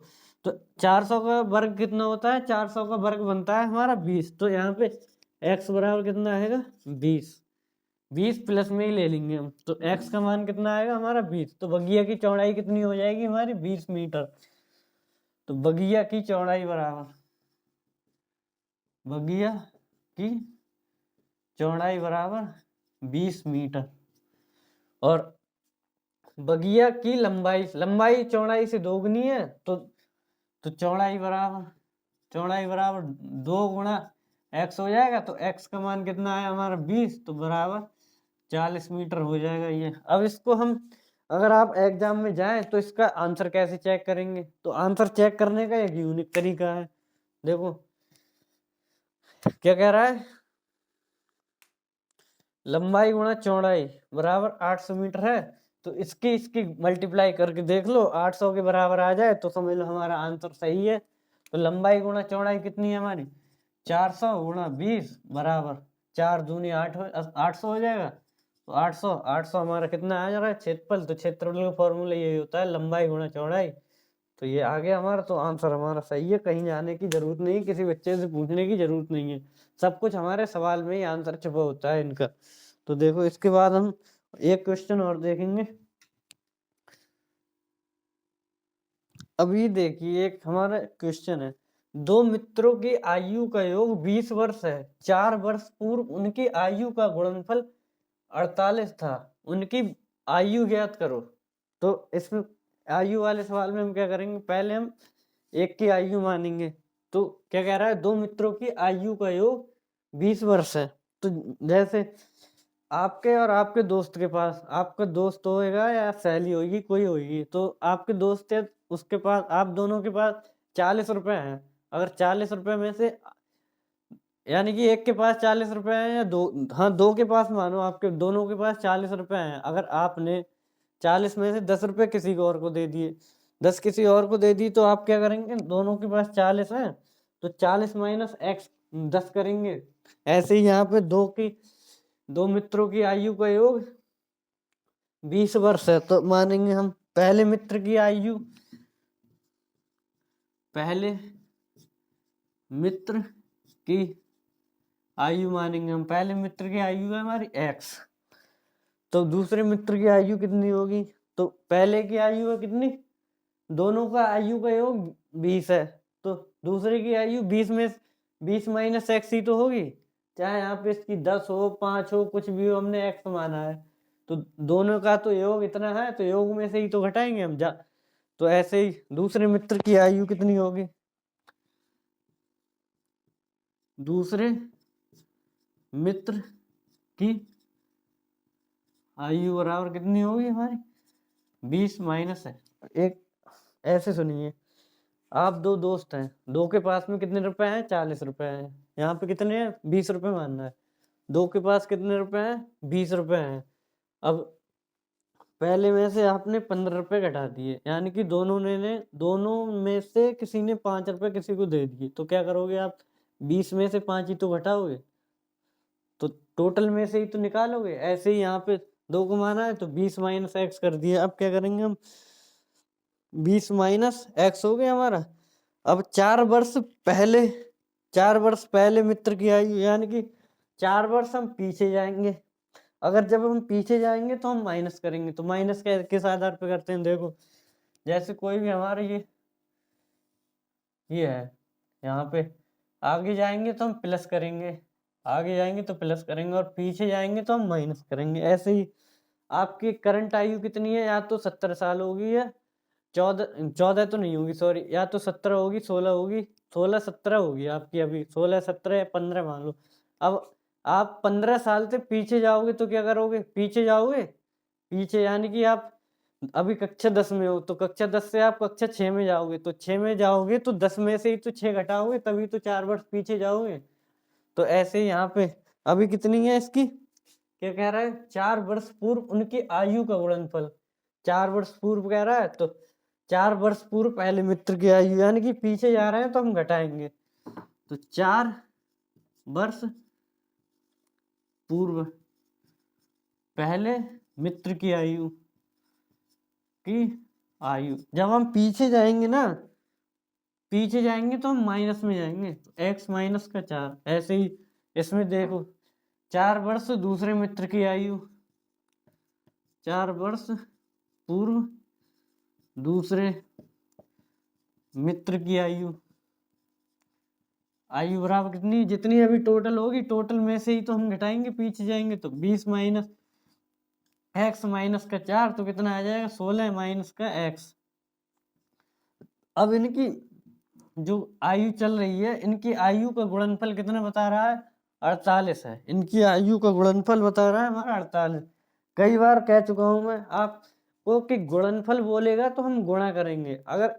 तो 400 का वर्ग कितना होता है, 400 का वर्ग बनता है हमारा 20। तो यहाँ पे x बराबर कितना आएगा 20, 20 प्लस में ही ले लेंगे हम, तो x का मान कितना आएगा हमारा 20। तो बगिया की चौड़ाई कितनी हो जाएगी हमारी 20 मीटर। तो बगिया की चौड़ाई बराबर, बगिया की चौड़ाई बराबर 20 मीटर, और बगिया की लंबाई, लंबाई चौड़ाई से दोगुनी है, तो चौड़ाई बराबर 2 गुणा x हो जाएगा। तो x का मान कितना है हमारा 20, तो बराबर 40 मीटर हो जाएगा ये। अब इसको हम, अगर आप एग्जाम में जाएं तो इसका आंसर कैसे चेक करेंगे, तो आंसर चेक करने का एक यूनिक तरीका है। देखो क्या कह रहा है, लंबाई गुणा चौड़ाई बराबर 800 मीटर है, तो इसकी मल्टीप्लाई करके देख लो, 800 के बराबर आ जाए तो समझ लो हमारा आंसर सही है। तो लंबाई गुणा चौड़ाई कितनी है हमारी, 400 गुणा 20 बराबर 4 दूनी 800 हो जाएगा। तो 800 हमारा कितना आ जा रहा है क्षेत्रफल। तो क्षेत्रफल का फॉर्मूला यही होता है लंबाई गुणा चौड़ाई। तो ये आ गया हमारा, तो आंसर हमारा सही है, कहीं जाने की जरूरत नहीं, किसी बच्चे से पूछने की जरूरत नहीं है, सब कुछ हमारे सवाल में ही आंसर छुपा होता है इनका। तो देखो इसके बाद हम एक क्वेश्चन और देखेंगे। अभी देखिए एक हमारा क्वेश्चन है, दो मित्रों की आयु का योग 20 वर्ष है, 4 वर्ष पूर्व उनकी आयु का गुणनफल 48 था, उनकी आयु ज्ञात करो। तो इसमें आयु वाले सवाल में हम क्या करेंगे, पहले हम एक की आयु मानेंगे। तो क्या कह रहा है, दो मित्रों की आयु का योग 20 वर्ष है। तो जैसे आपके और आपके दोस्त के पास, आपका दोस्त होएगा या सहेली होगी, कोई होगी, तो आपके दोस्त है, उसके पास, आप दोनों के पास 40 रुपए हैं। अगर 40 रुपए में से, यानी कि एक के पास 40 रुपए हैं या दो, हाँ दो के पास मानो, आपके दोनों के पास 40 रुपए हैं। अगर आपने 40 में से 10 रुपए किसी को और को दे दिए, 10 किसी और को दे दी, तो आप क्या करेंगे, दोनों के पास 40 है, तो 40 माइनस x 10 करेंगे। ऐसे ही यहाँ पे दो की दो मित्रों की आयु का योग 20 वर्ष है, तो मानेंगे हम पहले मित्र की आयु, पहले मित्र की आयु मानेंगे हम, पहले मित्र की आयु है हमारी x, तो दूसरे मित्र की आयु कितनी होगी, तो पहले की आयु है कितनी, दोनों का आयु का योग 20 है, तो दूसरे की आयु 20 में 20 माइनस एक्स ही तो होगी, चाहे यहाँ पे इसकी 10 हो 5 हो कुछ भी हो, हमने एक्स माना है, तो दोनों का तो योग इतना है, तो योग में से ही तो घटाएंगे हम जा, तो ऐसे ही दूसरे मित्र की आयु कितनी होगी, दूसरे मित्र की आयु बराबर कितनी होगी हमारी 20 माइनस है, एक ऐसे सुनिए, आप दो दोस्त हैं, दो के पास में कितने रुपए हैं, 40 रुपए हैं, यहाँ पे कितने हैं 20 रुपए मानना है, दो के पास कितने रुपए हैं 20 रुपए हैं, अब पहले में से आपने 15 रुपए घटा दिए, यानी कि दोनों में से किसी ने 5 रुपए किसी को दे दिए, तो क्या करोगे आप 20 में से 5 ही तो घटाओगे, तो टोटल में से ही तो निकालोगे, ऐसे ही यहाँ पे दो को माना है तो 20 माइनस एक्स कर दिया, अब क्या करेंगे हम 20 माइनस एक्स हो गया हमारा, अब 4 वर्ष पहले मित्र की आयु, यानी कि 4 वर्ष हम पीछे जाएंगे, अगर जब हम पीछे जाएंगे तो हम माइनस करेंगे, तो माइनस किस आधार पे करते हैं, देखो जैसे कोई भी हमारे ये है, यहाँ पे आगे जाएंगे तो हम प्लस करेंगे, आगे जाएंगे तो प्लस करेंगे, और पीछे जाएंगे तो हम माइनस करेंगे, ऐसे ही आपकी करंट आयु कितनी है, या तो 70 साल होगी, या 14 तो नहीं होगी सॉरी, या तो 17 होगी, 16 होगी, 16 17 होगी आपकी, अभी 16 17 या 15 मान लो, अब आप 15 साल से पीछे जाओगे तो क्या करोगे, पीछे जाओगे, पीछे यानी कि आप अभी कक्षा 10 में हो, तो कक्षा 10 से आप कक्षा 6 में जाओगे, तो 6 में जाओगे तो 10 में से ही तो 6 घटाओगे, तभी तो 4 वर्ष पीछे जाओगे, तो ऐसे ही यहाँ पे अभी कितनी है इसकी, क्या कह रहा है 4 वर्ष पूर्व उनकी आयु का गुणनफल, 4 वर्ष पूर्व कह रहा है, तो 4 वर्ष पूर्व पहले मित्र की आयु, यानी कि पीछे जा रहे हैं तो हम घटाएंगे, तो 4 वर्ष पूर्व पहले मित्र की आयु जब हम पीछे जाएंगे ना, पीछे जाएंगे तो हम माइनस में जाएंगे, तो x माइनस का 4, ऐसे ही इसमें देखो 4 वर्ष दूसरे मित्र की आयु, 4 वर्ष पूर्व दूसरे मित्र की आयु बराबर कितनी, जितनी अभी टोटल होगी, टोटल में से ही तो हम घटाएंगे, पीछे जाएंगे तो 20 माइनस x माइनस का 4, तो कितना आ जाएगा 16 माइनस का x। अब इनकी जो आयु चल रही है, इनकी आयु का गुणनफल कितना बता रहा है 48 है, इनकी आयु का गुणनफल बता रहा है हमारा 48, कई बार कह चुका हूं मैं आपको कि गुणनफल बोलेगा तो हम गुणा करेंगे, अगर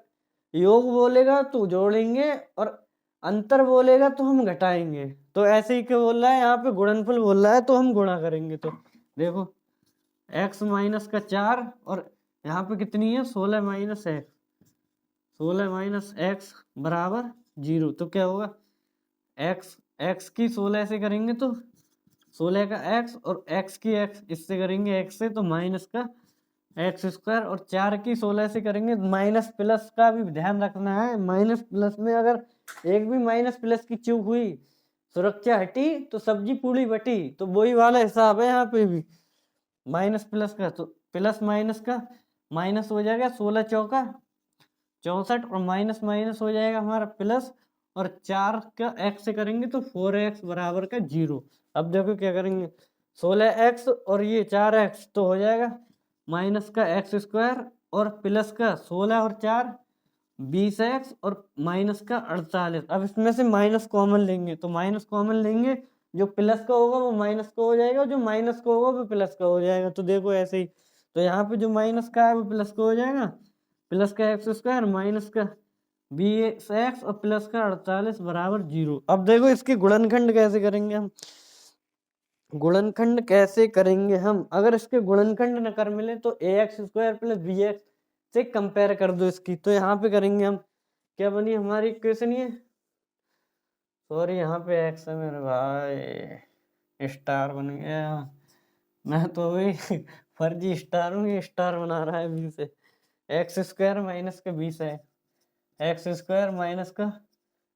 योग बोलेगा तो जोड़ेंगे, और अंतर बोलेगा तो हम घटाएंगे, तो ऐसे ही क्या बोल रहा है, यहाँ पे गुणनफल बोल रहा है तो हम गुणा करेंगे, तो देखो x माइनस का 4 और यहाँ पे कितनी है 16 माइनस एक्स, 16 माइनस एक्स बराबर 0, तो क्या होगा x की 16 से करेंगे तो 16 का x, और x की x इससे करेंगे x से तो माइनस का एक्स स्क्वायर, और 4 की 16 से करेंगे, माइनस प्लस का भी ध्यान रखना है, माइनस प्लस में अगर एक भी माइनस प्लस की चूक हुई, सुरक्षा हटी तो सब्जी पूरी बटी, तो वही वाला हिसाब है यहाँ पे भी, माइनस प्लस का तो प्लस माइनस का माइनस हो जाएगा, 16 चौका 64, और माइनस माइनस हो जाएगा हमारा प्लस, और 4 का x से करेंगे तो 4x बराबर का 0। अब देखो क्या करेंगे 16x और ये 4x तो हो जाएगा माइनस का एक्स स्क्वायर, और प्लस का 16 और 4 20x, और माइनस का 48। अब इसमें से माइनस कॉमन लेंगे, तो माइनस कॉमन लेंगे, जो प्लस का होगा वो माइनस का हो जाएगा, जो माइनस का होगा वो प्लस का हो जाएगा, तो देखो ऐसे ही, तो यहाँ पे जो माइनस का है वो प्लस का हो जाएगा, प्लस का एक्स स्क्वायर माइनस का 20x और प्लस का 48 बराबर 0। अब देखो इसके गुणनखंड कैसे करेंगे हम, गुणनखंड कैसे करेंगे हम, अगर इसके गुणनखंड न कर मिले तो ax स्क्वायर प्लस bx से कंपेयर कर दो इसकी, तो यहाँ पे करेंगे हम, क्या बनी हमारी इक्वेशन, ये सॉरी यहाँ पे x है मेरे भाई, स्टार बन गया। मैं तो वही फर्जी स्टार हूँ, ये स्टार बना रहा है बी से। एक्स स्क्वायर माइनस का 20 है, एक्स स्क्वायर माइनस का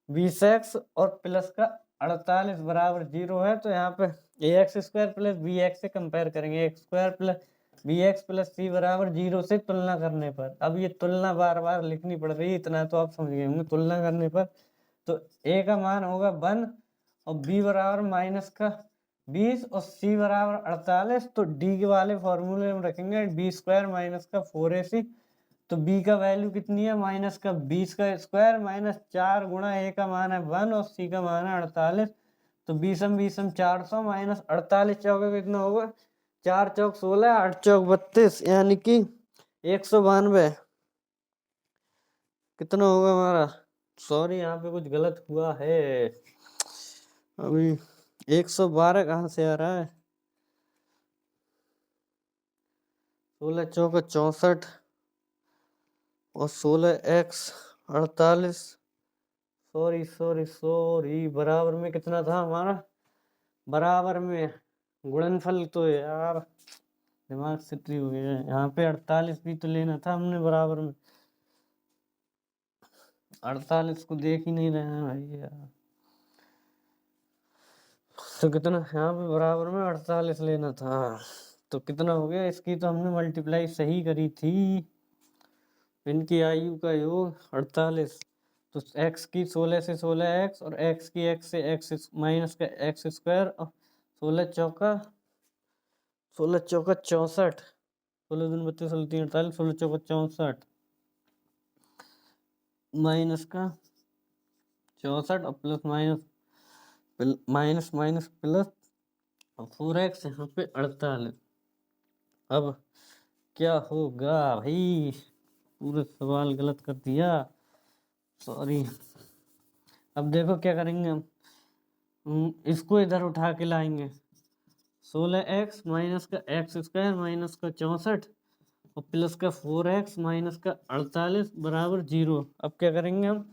20x और प्लस का 48 बराबर 0 है। तो यहाँ पे a x square plus B x से कंपेयर करेंगे, x square plus B x plus c बराबर 0 से तुलना करने पर। अब ये तुलना बार बार लिखनी पड़ रही है, इतना तो आप समझ गए होंगे। तुलना करने पर तो ए का मान होगा 1 और बी बराबर माइनस का 20 और सी बराबर 48। तो डी के वाले फॉर्मूले में रखेंगे बी स्क्वायर माइनस का 4ac। तो b का वैल्यू कितनी है, माइनस का 20 का स्क्वायर माइनस 4 गुणा a का मान है 1 और c का मान है 48। तो 20 400 माइनस 48 चौके कितना होगा, 4 चौक 16, 8 चौक 32, यानी कि 192। कितना होगा हमारा, सॉरी यहाँ पे कुछ गलत हुआ है। अभी 112 कहाँ से आ रहा है, 16 चौका 64 और 16x 48। सॉरी बराबर में कितना था हमारा, बराबर में गुणनफल तो यार दिमाग से ट्री हो गया है। यहाँ पे 48 भी तो लेना था हमने बराबर में, 48 को देख ही नहीं रहे हैं भाई यार। तो कितना यहाँ पे बराबर में 48 लेना था। तो कितना हो गया, इसकी तो हमने मल्टीप्लाई सही करी थी। इनकी आयु का योग 48। तो x की 16 से 16x और x की x से x माइनस का x स्क्वायर और 16 चौका 64, 16 दूनी 32, 16 तीन 48, 16 चौका 64 माइनस का 64 और प्लस माइनस प्लस 4x यहाँ पे 48। अब क्या होगा भाई, पूरे सवाल गलत कर दिया, सॉरी। अब देखो क्या करेंगे हम, इसको इधर उठा के लाएंगे, 16x माइनस का x स्क्वायर माइनस का 64 और प्लस का 4x माइनस का 48 बराबर 0। अब क्या करेंगे हम,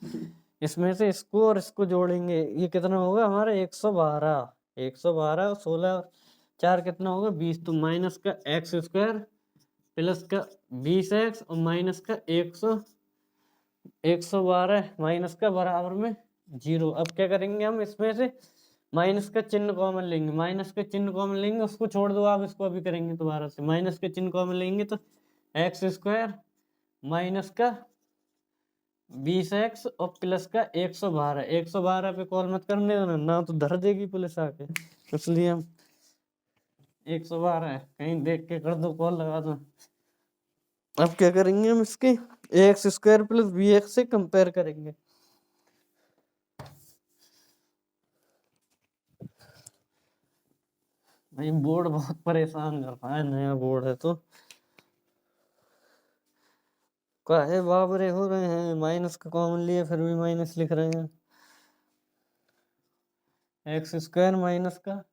इसमें से इसको और इसको जोड़ेंगे, ये कितना होगा हमारा 112, 112 और 16 4 कितना होगा 20। तो माइनस का x स्क्वायर प्लस का 20x और माइनस का 112 माइनस का बराबर में 0। अब क्या करेंगे हम, इसमें से माइनस का चिन्ह कॉमन लेंगे, माइनस का चिन्ह कॉमन लेंगे, उसको छोड़ दो आप, इसको अभी करेंगे दोबारा से। माइनस का चिन्ह कॉमन लेंगे तो एक्स स्क्वायर माइनस का 20x और प्लस का 112, 112 पे कॉल मत करने देना, ना तो धर देगी पुलिस आके, इसलिए हम 112 है, कहीं देख के कर दो, कॉल लगा दो। अब क्या करेंगे हम, इसके X square plus B x से कंपेयर करेंगे। भाई बोर्ड बहुत परेशान कर रहा है, नया बोर्ड है तो काहे बाबरे हो रहे हैं, माइनस का कॉमन लिए फिर भी माइनस लिख रहे हैं। एक्स स्क्वायर माइनस का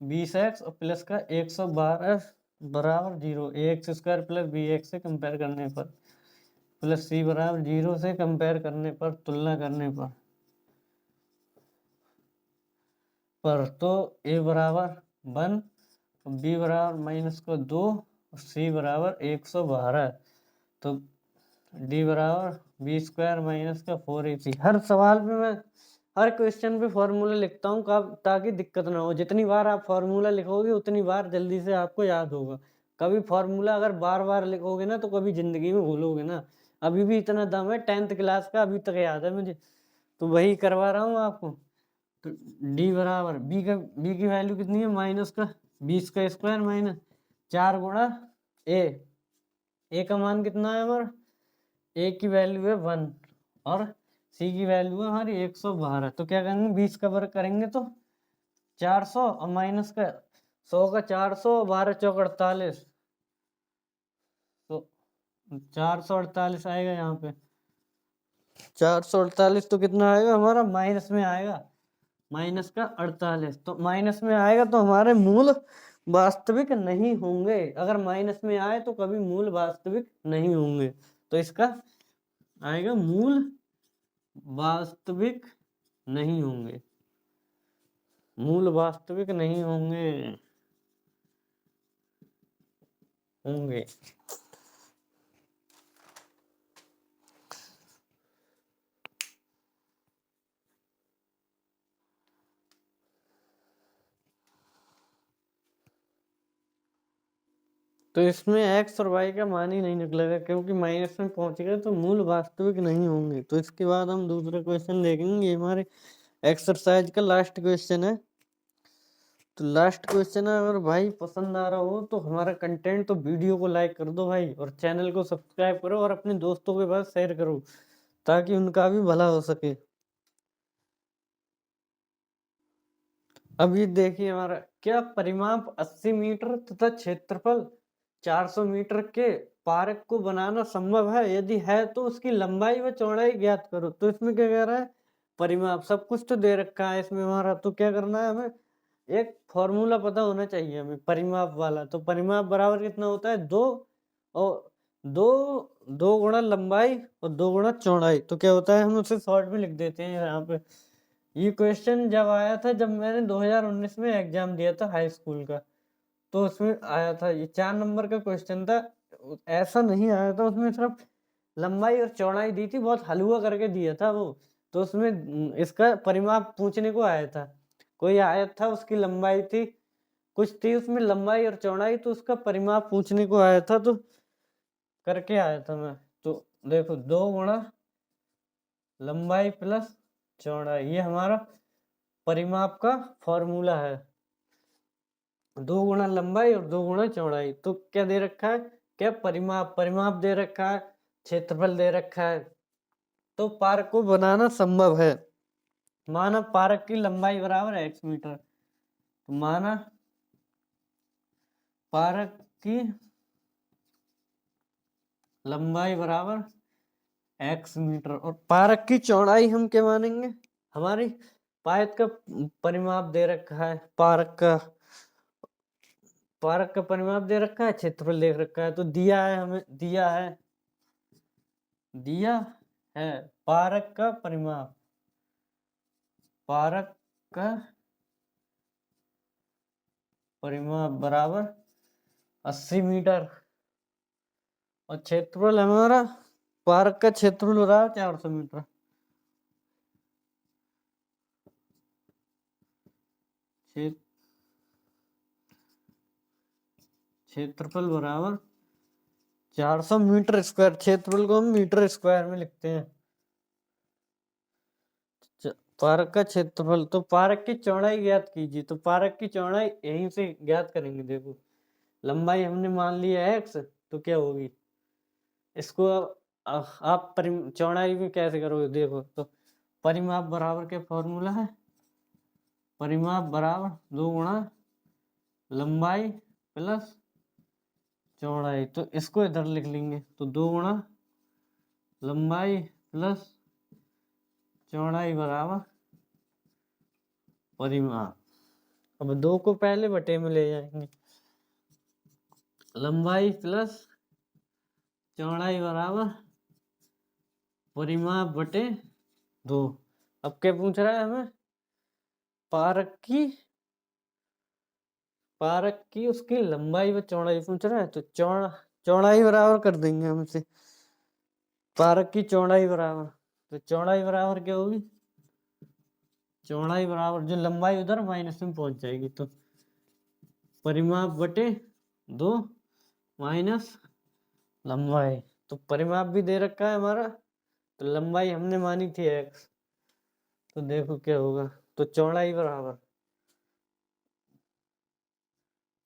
20x और प्लस का 112 बराबर 0, X square plus B x से कंपेयर करने पर, प्लस सी बराबर 0 से कंपेयर करने पर, तुलना करने पर तो ए बराबर 1 बी बराबर माइनस का 2 और सी बराबर 112। तो डी बराबर बी स्क्वायर माइनस का 4ac। हर सवाल पे मैं हर क्वेश्चन पे फॉर्मूला लिखता हूँ ताकि दिक्कत ना हो। जितनी बार आप फॉर्मूला लिखोगे उतनी बार जल्दी से आपको याद होगा। कभी फॉर्मूला अगर बार बार लिखोगे ना तो कभी जिंदगी में भूलोगे ना। अभी भी इतना दम है 10th क्लास का, अभी तक याद है मुझे, तो वही करवा रहा हूँ आपको। तो डी बराबर बी की वैल्यू कितनी है, माइनस का 20 का स्क्वायर माइनस 4 गुणा ए का मान कितना है हमारा, ए की वैल्यू है 1 और सी की वैल्यू है हमारी 112। तो क्या करेंगे, 20 का वर्ग करेंगे तो 400 और माइनस का 100 का 400, 12 चौक 48, तो 448 आएगा यहाँ पे। 448 तो कितना आएगा हमारा, माइनस में आएगा, माइनस का 48। तो माइनस में आएगा तो हमारे मूल वास्तविक नहीं होंगे। अगर माइनस में आए तो कभी मूल वास्तविक नहीं होंगे। तो इसका आएगा मूल वास्तविक नहीं होंगे। मूल वास्तविक नहीं होंगे। होंगे। तो इसमें एक्स और वाई का मान ही नहीं निकलेगा, क्योंकि माइनस में पहुंच गए तो मूल वास्तविक नहीं होंगे। तो इसके बाद हम दूसरा क्वेश्चन देखेंगे। ये हमारे एक्सरसाइज का लास्ट क्वेश्चन है। तो लास्ट क्वेश्चन है, अगर भाई पसंद आ रहा हो तो हमारा कंटेंट, तो वीडियो को लाइक कर दो भाई, और चैनल को सब्सक्राइब करो, और अपने दोस्तों के पास शेयर करो ताकि उनका भी भला हो सके। अब ये देखिए हमारा, क्या परिमाप 80 मीटर तथा क्षेत्रफल 400 मीटर के पार्क को बनाना संभव है? यदि है तो उसकी लंबाई व चौड़ाई ज्ञात करो। तो इसमें क्या कह रहा है, परिमाप सब कुछ तो दे रखा है इसमें हमारा, तो क्या करना है हमें, एक फॉर्मूला पता होना चाहिए हमें परिमाप वाला। तो परिमाप बराबर कितना होता है, दो, और दो दो गुणा लंबाई और दो गुणा चौड़ाई। तो क्या होता है, हम उसे शॉर्ट में लिख देते हैं यहाँ पे। ये क्वेश्चन जब आया था, जब मैंने 2019 में एग्जाम दिया था हाई स्कूल का, तो उसमें आया था। ये 4 नंबर का क्वेश्चन था। ऐसा नहीं आया था, उसमें सिर्फ लंबाई और चौड़ाई दी थी, बहुत हलवा करके दिया था वो। तो उसमें इसका परिमाप पूछने को आया था। कोई आयत था, उसकी लंबाई थी, कुछ थी उसमें लंबाई और चौड़ाई, तो उसका परिमाप पूछने को आया था, तो करके आया था मैं। तो देखो, 2 गुणा लंबाई प्लस चौड़ाई, ये हमारा परिमाप का फॉर्मूला है। 2 गुणा लंबाई और 2 गुणा चौड़ाई। तो क्या दे रखा है, क्या परिमाप दे रखा है, क्षेत्रफल दे रखा है। तो पार्क को बनाना संभव है। माना पार्क की लंबाई बराबर है x मीटर, तो माना पार्क की लंबाई बराबर x मीटर, और पार्क की चौड़ाई हम क्या मानेंगे, हमारी पायत का परिमाप दे रखा है, पार्क का परिमाप दे रखा है, क्षेत्रफल दे रखा है। तो दिया है हमें, दिया है पार्क का परिमाप, पार्क का परिमाप बराबर 80 मीटर, और क्षेत्रफल हमारा, पार्क का क्षेत्रफल हो रहा है 400 मीटर। क्षेत्रफल बराबर 400 मीटर स्क्वायर। क्षेत्रफल को हम मीटर स्क्वायर में लिखते हैं। पार्क का क्षेत्रफल, तो पार्क की चौड़ाई ज्ञात कीजिए। तो पार्क की चौड़ाई यहीं से ज्ञात करेंगे। देखो, लंबाई हमने मान ली है x, तो क्या होगी, इसको आप चौड़ाई में कैसे करोगे, देखो। तो परिमाप बराबर के फॉर्मूला है, परिमाप बराबर 2 गुणा लंबाई प्लस चौड़ाई। तो इसको इधर लिख लेंगे, तो 2 गुणा लंबाई प्लस चौड़ाई बराबर परिमाप। अब 2 को पहले बटे में ले जाएंगे, लंबाई प्लस चौड़ाई बराबर परिमाप बटे 2। अब क्या पूछ रहा है हमें, पार्क की उसकी लंबाई व चौड़ाई पूछ रहा है। तो चौड़ाई बराबर कर देंगे हम इसे, पार्क की चौड़ाई बराबर। तो चौड़ाई बराबर क्या होगी, चौड़ाई बराबर, जो लंबाई उधर माइनस में पहुंच जाएगी, तो परिमाप बटे 2 माइनस लंबाई। तो परिमाप भी दे रखा है हमारा, तो लंबाई हमने मानी थी x, तो देखो क्या होगा। तो चौड़ाई बराबर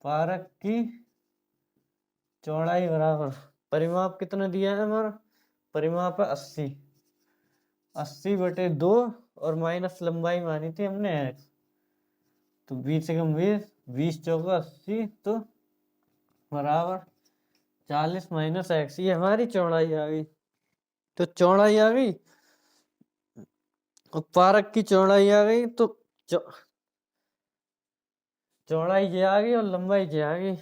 पार्क की चौड़ाई बराबर, परिमाप कितना दिया है हमारा, परिमाप है 80 बटे 2, और माइनस लंबाई मानी थी हमने x। तो 20 से कम 20 चौका 80, तो बराबर 40 माइनस x। ये हमारी चौड़ाई आ गई। तो चौड़ाई आ गई, और पार्क की चौड़ाई आ गई। तो चौड़ाई ये आ गई और लंबाई ये आ गई।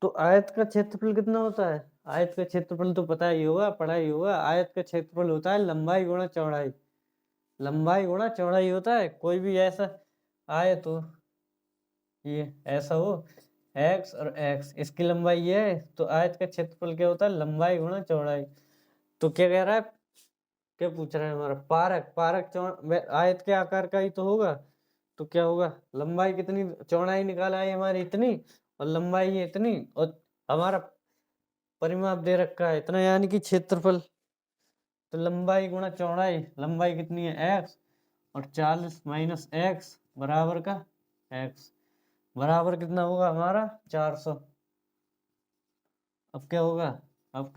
तो आयत का क्षेत्रफल कितना होता है, आयत का क्षेत्रफल तो पता ही होगा, पढ़ा ही होगा। आयत का क्षेत्रफल होता है लंबाई गुणा चौड़ाई, लंबाई गुणा चौड़ाई होता है। कोई भी ऐसा आयत हो, ये ऐसा हो x और x, इसकी लंबाई ये है, तो आयत का क्षेत्रफल क्या होता है, लंबाई गुणा चौड़ाई। तो क्या कह रहा है, क्या पूछ रहा है हमारा, पारक, आयत के आकार का ही तो होगा, तो क्या होगा, लंबाई कितनी, चौड़ाई निकाला है हमारी इतनी और लंबाई ये इतनी, और हमारा परिमाप दे रखा है इतना, यानी कि क्षेत्रफल। तो लंबाई गुणा चौड़ाई, लंबाई कितनी है x और 40 माइनस x बराबर का x, बराबर कितना होगा हमारा 400। अब क्या होगा, अब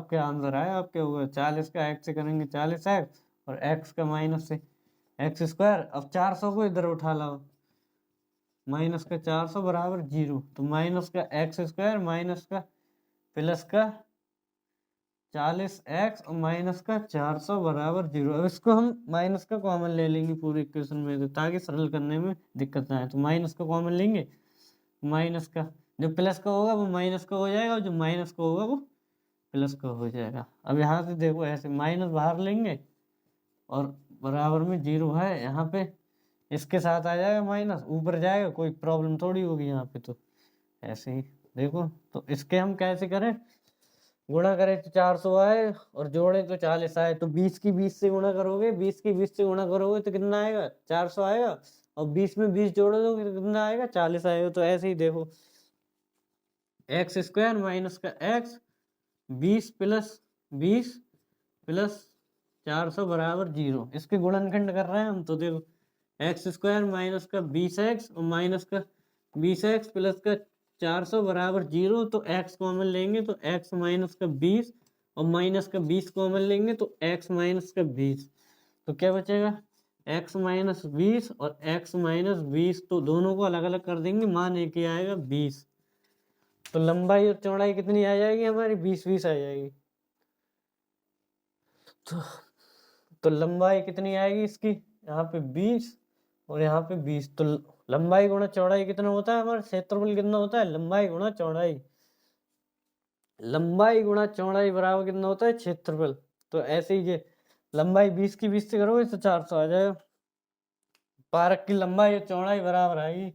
क्या आंसर आया, अब क्या होगा, 40 का x से करेंगे 40x और x का माइनस से एक्स स्क्वायर। अब 400 को इधर उठा लाओ, माइनस का 400 बराबर 0, तो माइनस का एक्स स्क्वायर माइनस का प्लस का 40x और माइनस का 400 बराबर 0। अब इसको हम माइनस का कॉमन ले लेंगे पूरे इक्वेशन में, तो ताकि सरल करने में दिक्कत ना आए, तो माइनस का कॉमन लेंगे, माइनस का जो प्लस का होगा वो माइनस का हो जाएगा, और जो माइनस का होगा वो प्लस का हो जाएगा। अब यहाँ से देखो ऐसे माइनस बाहर लेंगे और बराबर में 0 है यहाँ पे, इसके साथ आ जाएगा माइनस, ऊपर जाएगा, कोई प्रॉब्लम थोड़ी होगी यहाँ पे। तो ऐसे ही देखो, तो इसके हम कैसे करें, गुणा करें तो 400 आए और जोड़े तो 40 आए, तो 20 की 20 से गुणा करोगे, 20 की 20 से गुणा करोगे तो कितना आएगा, 400 आएगा, और 20 में 20 जोड़ दोगे तो कितना आएगा, 40 आएगा। तो ऐसे ही देखो, एक्स स्क्वायर माइनस का एक्स, 20 प्लस 20 प्लस 400 बराबर 0, इसके गुणनखंड कर रहे हैं हम। तो देखो एक्स स्क्वायर माइनस का 20x और माइनस का 20x प्लस का 400 बराबर 0, तो x कॉमन लेंगे तो x माइनस का 20 और माइनस का 20 कॉमन लेंगे तो x माइनस का 20, तो क्या बचेगा, x माइनस 20 और x माइनस 20, तो दोनों को अलग अलग कर देंगे, मान एक ही आएगा 20। तो लंबाई और चौड़ाई कितनी आ जाएगी हमारी, 20-20 आ जाएगी। तो लंबाई कितनी आएगी इसकी, यहाँ पे 20 और यहाँ पे 20, तो लंबाई गुणा चौड़ाई कितना होता है हमारा, क्षेत्रफल कितना होता है, लंबाई गुणा चौड़ाई, लंबाई गुणा चौड़ाई बराबर कितना होता है, क्षेत्रफल। तो ऐसे ही ये लंबाई 20 की 20 से करोगे तो 400 आ जाएगा, पारक की लंबाई और चौड़ाई बराबर आएगी।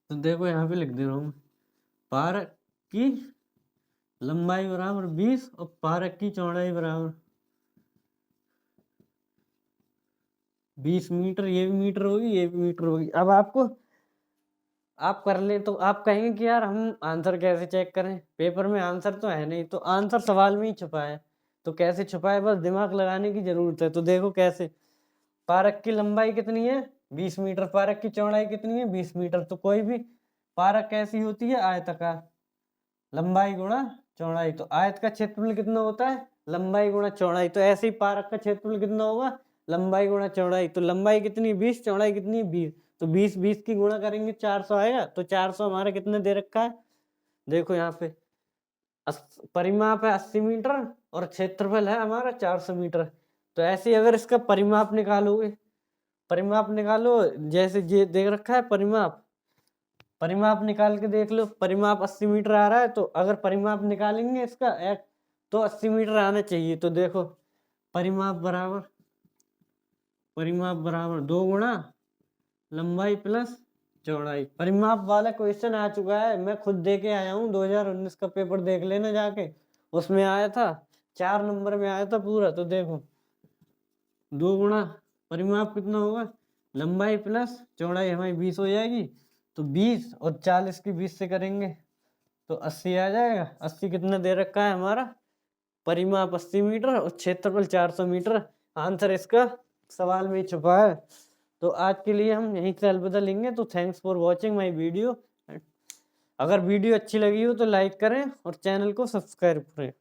तो देखो यहाँ पे लिख दे रहा हूँ, पारक की लंबाई बराबर 20 और पारक की चौड़ाई बराबर 20 मीटर, ये भी मीटर होगी, ये भी मीटर होगी। अब आपको आप कर ले तो आप कहेंगे कि यार हम आंसर कैसे चेक करें, पेपर में आंसर तो है नहीं, तो आंसर सवाल में ही छुपा है, तो कैसे छुपा है, बस दिमाग लगाने की जरूरत है। तो देखो कैसे, पारक की लंबाई कितनी है 20 मीटर, पारक की चौड़ाई कितनी है 20 मीटर, तो कोई भी पारक कैसी होती है, आयताकार, लंबाई गुणा चौड़ाई, तो आयत का क्षेत्रफल कितना होता है, लंबाई गुणा चौड़ाई, तो ऐसे ही पारक का क्षेत्रफल कितना होगा, लंबाई गुणा चौड़ाई, तो लंबाई कितनी 20, चौड़ाई कितनी 20, तो 20 की गुणा करेंगे 400 आएगा, तो 400 हमारा कितना दे रखा है, देखो यहाँ पे परिमाप है 80 मीटर और क्षेत्रफल है हमारा 400 मीटर। तो ऐसे अगर इसका परिमाप निकालोगे, परिमाप निकालो, जैसे ये देख रखा है परिमाप, परिमाप निकाल के देख लो, परिमाप 80 मीटर आ रहा है, तो अगर परिमाप निकालेंगे इसका एक तो 80 मीटर आना चाहिए। तो देखो परिमाप बराबर 2 गुणा लंबाई प्लस चौड़ाई। परिमाप वाला क्वेश्चन आ चुका है, मैं खुद दे के आया हूँ, 2019 का पेपर देख लेना जाके, उसमें आया था 4 नंबर में आया था पूरा। तो देखो 2 गुणा परिमाप कितना होगा, लंबाई प्लस चौड़ाई हमारी 20 हो जाएगी, तो 20 और 40 की 20 से करेंगे तो 80 आ जाएगा। 80 कितना दे रखा है हमारा, परिमाप 80 मीटर और क्षेत्रफल 400 मीटर, आंसर इसका सवाल में ही छुपा है। तो आज के लिए हम यहीं से अलविदा लेंगे। तो thanks for watching my video. अगर वीडियो अच्छी लगी हो तो लाइक करें और चैनल को सब्सक्राइब करें।